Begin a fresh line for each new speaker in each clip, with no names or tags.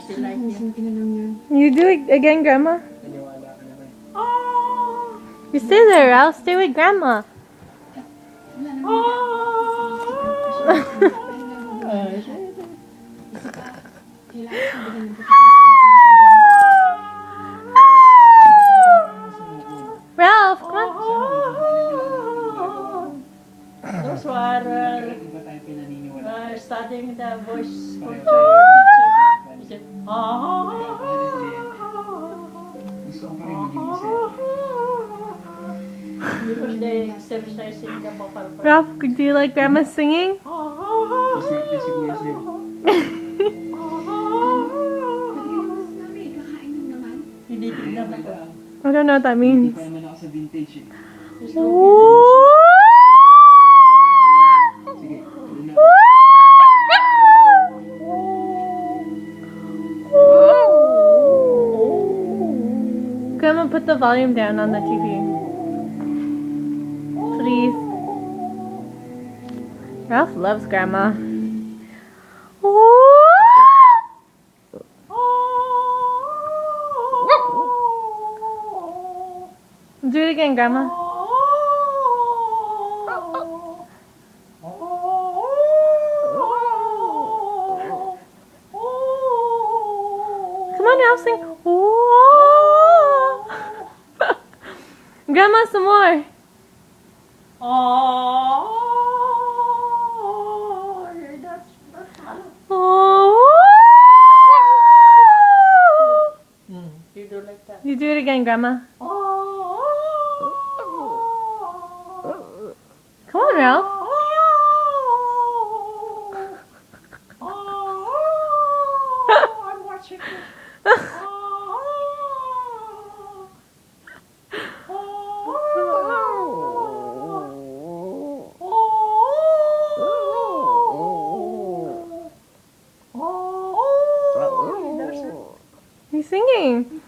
She like you.
You do it again, Grandma.
Naniwala ka naman.
Oh!
You stay there, Ralph. Stay with Grandma. Ralph, come on.
Those who are
Iba tayo pinaniniwala.
studying the voice culture teacher. He said,
Gusto ko pa rin maging masaya.
because they exercising the vocal cords.
Ralph, do you like Grandma singing?
Maswerte si Kuya Slim.
Hindi tignan ako.
I don't know what that
Hindi
means.
pa naman ako sa vintage eh.
Just
Sige, tuloy na.
Grandma, put the volume down on the TV. Please. Ralph loves Grandma. Do it again, Grandma. Come on now, sing. Grandma, some more.
You do like that.
You do it again, Grandma. Come on, Ralph.
I'm watching it.
He's singing.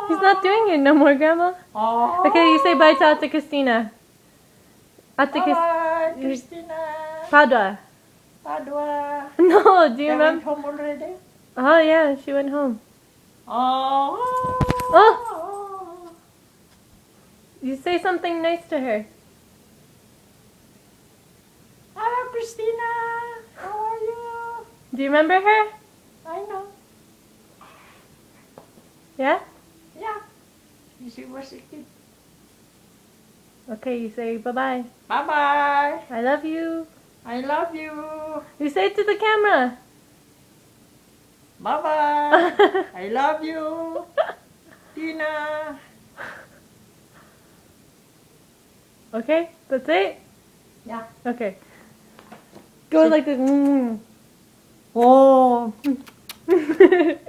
He's not doing it no more, Grandma. Okay, you say bye to Ate Christina. Ate
Bye,
Christina.
Christina.
Padua.
Padua.
No, do you
They went
remember?
home already?
Oh, yeah, she went home.
Oh.
You say something nice to her.
Hello, Christina. How are you?
Do you remember her?
I know.
Yeah?
Yeah. She was a kid.
Okay, you say bye-bye.
Bye-bye.
I love you.
I love you.
You say it to the camera.
Bye-bye. I love you. Tina.
Okay, that's it?
Yeah.
Okay. Go like this.
Oh.